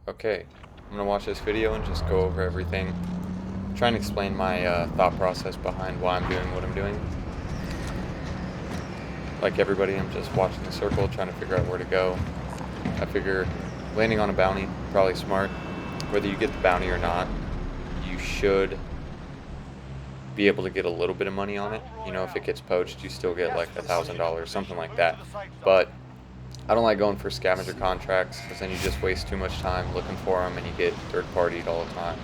Okay, I'm gonna watch this video and just go over everything. Try and explain my thought process behind why I'm doing what I'm doing. Like everybody, I'm just watching the circle, trying to figure out where to go. I figure landing on a bounty, probably smart. Whether you get the bounty or not, you should be able to get a little bit of money on it. You know, if it gets poached, you still get like $1,000, something like that. But I don't like going for scavenger contracts because then you just waste too much time looking for them and you get third-partied all the time.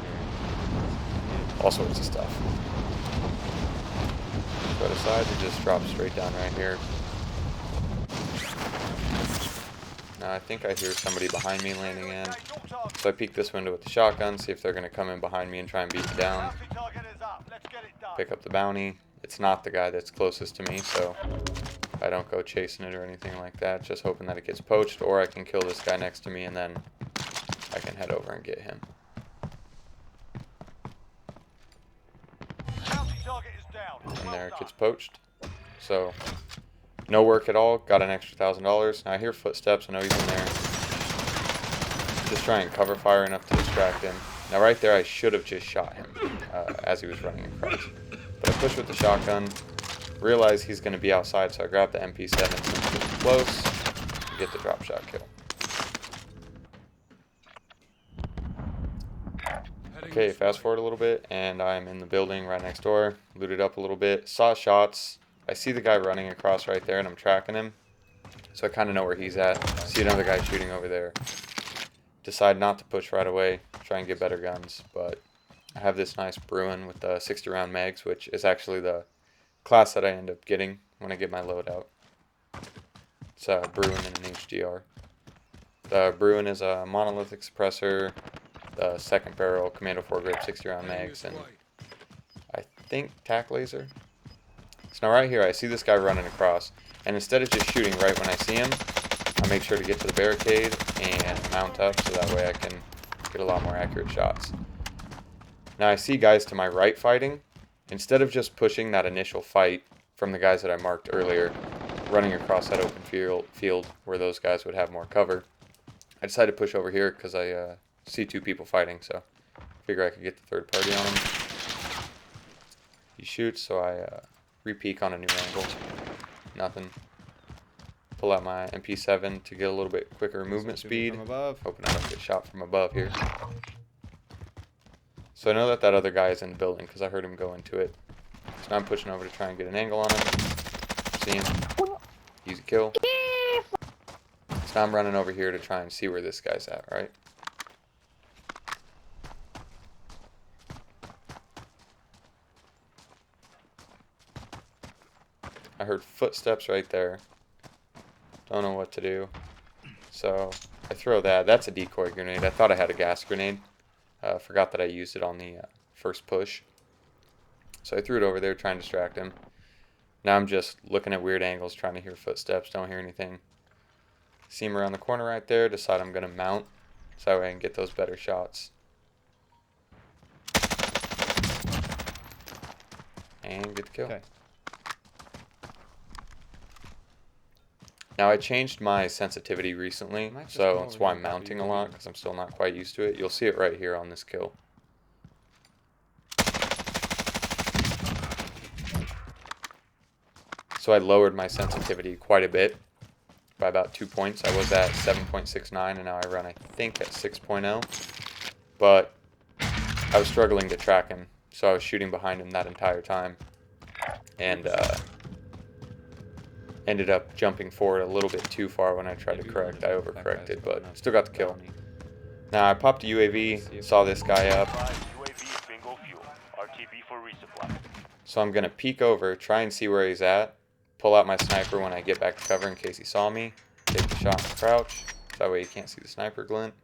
All sorts of stuff. Go to side, it just drops straight down right here. Now I think I hear somebody behind me landing in. So I peek this window with the shotgun, see if they're going to come in behind me and try and beat me down. Pick up the bounty. It's not the guy that's closest to me, so I don't go chasing it or anything like that. Just hoping that it gets poached, or I can kill this guy next to me and then I can head over and get him. And there it gets poached. So no work at all. Got an extra $1,000. Now I hear footsteps. I know he's in there. Just try and cover fire enough to distract him. Now right there I should have just shot him as he was running across. But I push with the shotgun. Realize he's going to be outside, so I grab the MP7 since it's close and get the drop shot kill. Okay, fast forward a little bit, and I'm in the building right next door. Looted up a little bit. Saw shots. I see the guy running across right there, and I'm tracking him. So I kind of know where he's at. See another guy shooting over there. Decide not to push right away. Try and get better guns. But I have this nice Bruen with the 60 round mags, which is actually the class that I end up getting when I get my loadout. It's a Bruen and an HDR. The Bruen is a monolithic suppressor, the second barrel, commando foregrip, 60 round mags, and I think tac laser. So now right here I see this guy running across, and instead of just shooting right when I see him, I make sure to get to the barricade and mount up so that way I can get a lot more accurate shots. Now I see guys to my right fighting. Instead of just pushing that initial fight from the guys that I marked earlier, running across that open field where those guys would have more cover, I decided to push over here because I see two people fighting, so I figure I could get the third party on him. He shoots, so I re-peek on a new angle. Nothing. Pull out my MP7 to get a little bit quicker movement speed. Hoping I don't get shot from above here. So I know that that other guy is in the building because I heard him go into it. So now I'm pushing over to try and get an angle on him. See him. Easy kill. So now I'm running over here to try and see where this guy's at, right? I heard footsteps right there. Don't know what to do. So I throw that. That's a decoy grenade. I thought I had a gas grenade. Forgot that I used it on the first push. So I threw it over there trying to distract him. Now I'm just looking at weird angles, trying to hear footsteps. Don't hear anything. See him around the corner right there. Decide I'm going to mount so that way I can get those better shots. And get the kill. Okay. Now I changed my sensitivity recently, so that's why I'm mounting a lot, because I'm still not quite used to it. You'll see it right here on this kill. So I lowered my sensitivity quite a bit, by about 2 points. I was at 7.69 and now I run, I think, at 6.0. But I was struggling to track him, so I was shooting behind him that entire time. And ended up jumping forward a little bit too far when I tried to correct. I overcorrected, but still got the kill. Now I popped a UAV, saw this guy up. So I'm going to peek over, try and see where he's at, pull out my sniper when I get back to cover in case he saw me, take the shot and crouch, so that way you can't see the sniper glint.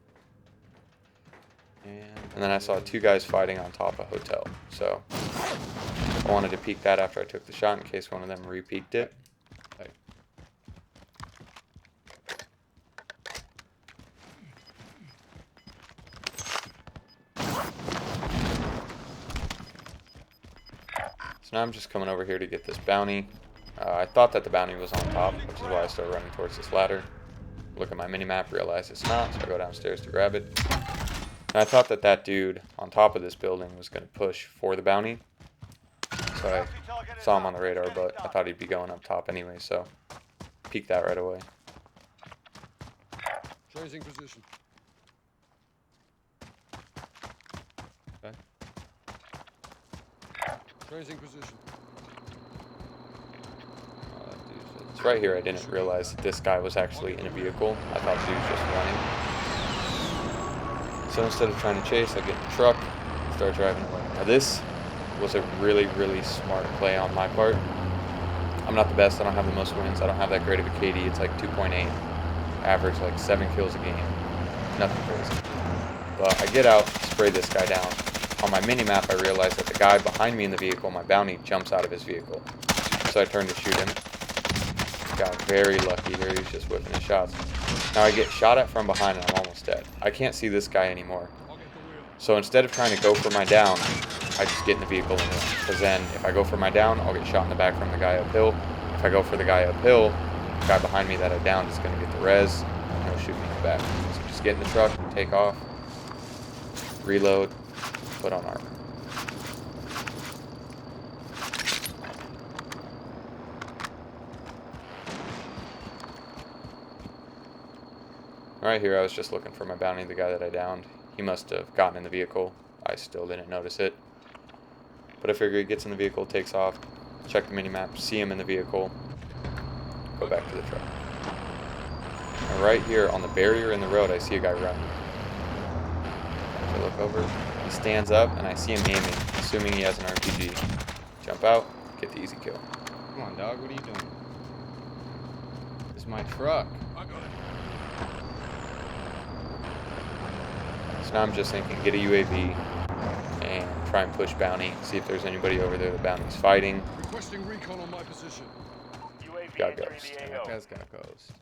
And then I saw two guys fighting on top of a hotel, so I wanted to peek that after I took the shot in case one of them re-peeked it. So now I'm just coming over here to get this bounty. I thought that the bounty was on top, which is why I started running towards this ladder. Look at my mini-map, realize it's not, so I go downstairs to grab it. And I thought that that dude on top of this building was going to push for the bounty. So I saw him on the radar, but I thought he'd be going up top anyway, so peeked that right away. Changing position. Okay. Changing position. Oh, that dude's just... It's right here. I didn't realize that this guy was actually in a vehicle. I thought the dude was just running. So instead of trying to chase, I get in the truck, start driving away. Now this was a really, really smart play on my part. I'm not the best. I don't have the most wins. I don't have that great of a KD. It's like 2.8. Average like 7 kills a game. Nothing crazy. But I get out, spray this guy down. On my mini-map, I realize that the guy behind me in the vehicle, my bounty, jumps out of his vehicle. So I turn to shoot him. Got very lucky here. He's just whipping his shots. Now I get shot at from behind and I'm almost dead. I can't see this guy anymore. So instead of trying to go for my down, I just get in the vehicle and run. Because then if I go for my down, I'll get shot in the back from the guy uphill. If I go for the guy uphill, the guy behind me that I downed is going to get the res, and he'll shoot me in the back. So just get in the truck, take off, reload, put on armor. Right here, I was just looking for my bounty, the guy that I downed. He must have gotten in the vehicle. I still didn't notice it. But I figure he gets in the vehicle, takes off, check the minimap, see him in the vehicle, go back to the truck. And right here on the barrier in the road, I see a guy running. So I look over, he stands up, and I see him aiming, assuming he has an RPG. Jump out, get the easy kill. Come on, dog. What are you doing? This is my truck. I got it. So now I'm just thinking, get a UAV and try and push bounty, see if there's anybody over there the bounty's fighting. Requesting recon on my position. Got ghost. That guy's got ghost.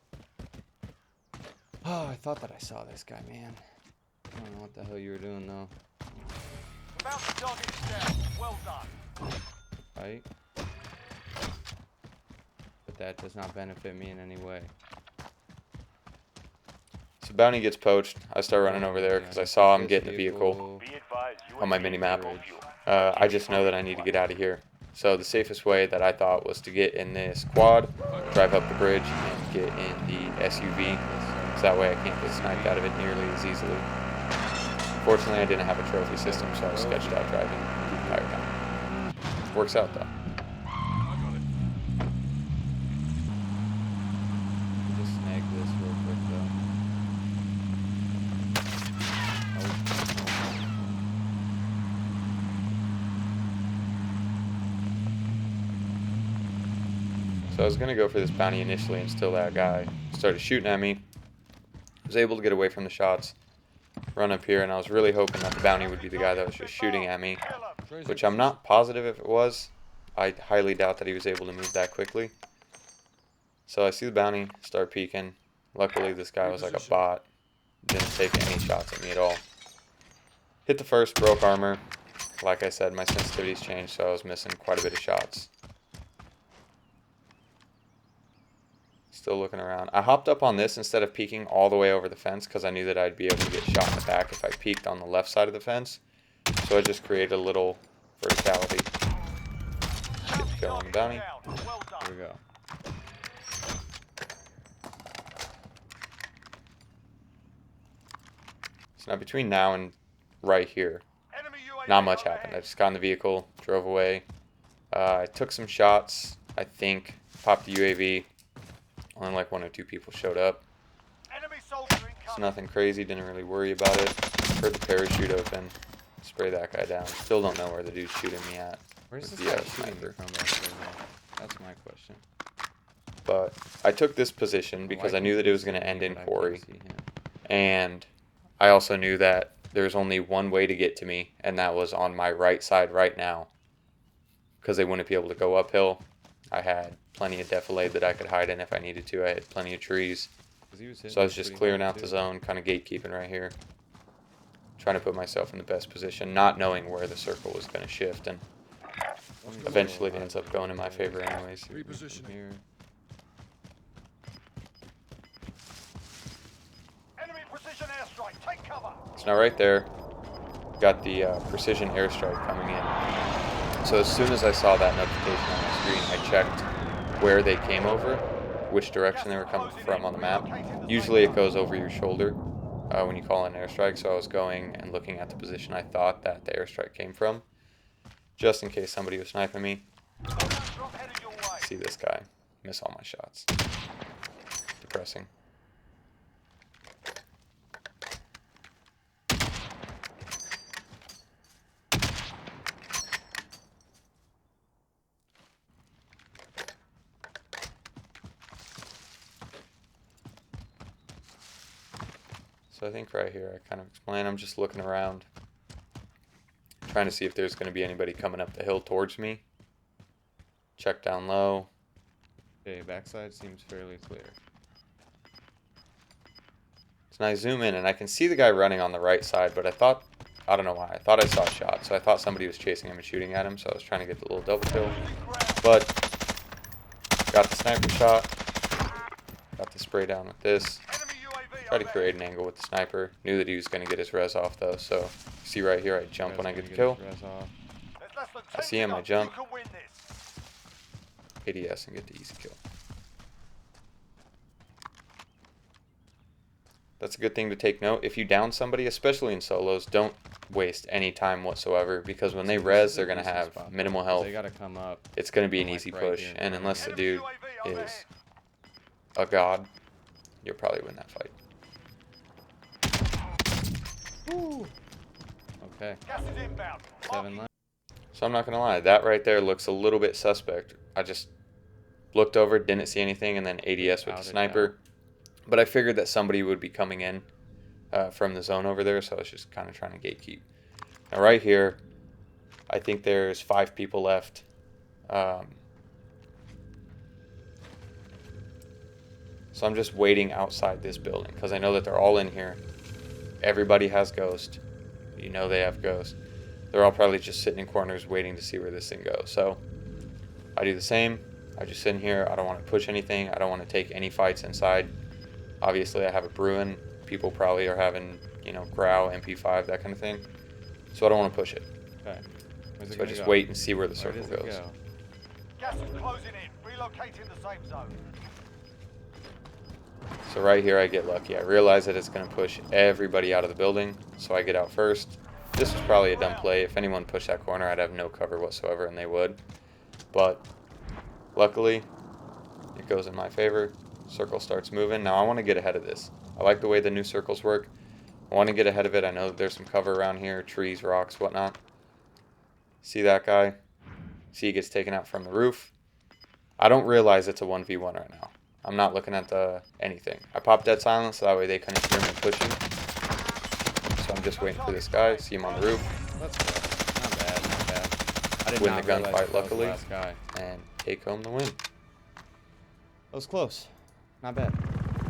Oh, I thought that I saw this guy, man. I don't know what the hell you were doing, though. About to target is down. Well done. Right? But that does not benefit me in any way. So bounty gets poached. I start running over there because I saw him get in the vehicle Be advised, on my mini-map. I just know that I need to get out of here. So the safest way that I thought was to get in this quad, drive up the bridge, and get in the SUV. So that way I can't get sniped out of it nearly as easily. Fortunately, I didn't have a trophy system, so I was sketched out driving the entire time. Works out though. I got it. Just snag this real quick, though. So I was going to go for this bounty initially until that guy started shooting at me. I was able to get away from the shots, run up here, and I was really hoping that the bounty would be the guy that was just shooting at me, which I'm not positive if it was. I highly doubt that he was able to move that quickly. So I see the bounty, start peeking. Luckily, this guy was like a bot. Didn't take any shots at me at all. Hit the first, broke armor. Like I said, my sensitivity's changed, so I was missing quite a bit of shots. Still looking around. I hopped up on this instead of peeking all the way over the fence because I knew that I'd be able to get shot in the back if I peeked on the left side of the fence. So I just created a little verticality. Get the kill on the bounty. Here we go. So now between now and right here, not much happened. I just got in the vehicle, drove away. I took some shots, I think, popped the UAV. Only like 1 or 2 people showed up. It's nothing crazy, didn't really worry about it. Heard the parachute open, spray that guy down. Still don't know where the dude's shooting me at. Where's with this the guy shooting sniper. from back there, though? That's my question. But I took this position because I knew that it was going to end in quarry. And I also knew that there's only one way to get to me, and that was on my right side right now. Because they wouldn't be able to go uphill. I had plenty of defilade that I could hide in if I needed to. I had plenty of trees. So I was just clearing out the zone, kind of gatekeeping right here. Trying to put myself in the best position, not knowing where the circle was going to shift. And eventually it ends up going in my favor anyways. Repositioning. Here. So now right there, got the precision airstrike coming in. So as soon as I saw that notification on my screen, I checked where they came over, which direction they were coming from on the map. Usually it goes over your shoulder when you call in an airstrike, so I was going and looking at the position I thought that the airstrike came from, just in case somebody was sniping me. See this guy miss all my shots. Depressing. So I think right here I kind of explain, I'm just looking around, trying to see if there's going to be anybody coming up the hill towards me. Check down low. Okay, backside seems fairly clear. So now I zoom in and I can see the guy running on the right side, but I don't know why, I thought I saw a shot, so I thought somebody was chasing him and shooting at him, so I was trying to get the little double kill. But got the sniper shot, got the spray down with this. Tried to create an angle with the sniper. Knew that he was going to get his res off though, so see right here, I jump when I get the kill. I see him, I jump. ADS and get the easy kill. That's a good thing to take note. If you down somebody, especially in solos, don't waste any time whatsoever, because when they res, they're going to have minimal health. They gotta come up. It's going to be an easy push, and unless the dude is a god, you'll probably win that fight. Woo. Okay. 7 left. So I'm not gonna lie, that right there looks a little bit suspect. I just looked over, didn't see anything, and then ADS with the sniper. But I figured that somebody would be coming in from the zone over there, so I was just kind of trying to gatekeep. Now right here, I think there's 5 people left. So I'm just waiting outside this building, because I know that they're all in here. Everybody has ghost. You know they have ghost. They're all probably just sitting in corners waiting to see where this thing goes. So I do the same. I just sit in here. I don't want to push anything. I don't want to take any fights inside. Obviously I have a Bruen. People probably are having, you know, Grau, MP5, that kind of thing. So I don't want to push it. Okay. So I just wait and see where the circle goes. Gas is closing in. Relocating the safe zone. So right here I get lucky. I realize that it's going to push everybody out of the building, so I get out first. This was probably a dumb play. If anyone pushed that corner, I'd have no cover whatsoever, and they would. But luckily, it goes in my favor. Circle starts moving. Now I want to get ahead of this. I like the way the new circles work. I want to get ahead of it. I know that there's some cover around here, trees, rocks, whatnot. See that guy? See he gets taken out from the roof. I don't realize it's a 1v1 right now. I'm not looking at anything. I pop dead silence, so that way they couldn't hear me pushing. So I'm just waiting for this guy. See him on the roof. That's good. Not bad, not bad. I did Win not the gunfight, realize that was luckily. the last guy. And take home the win. That was close. Not bad.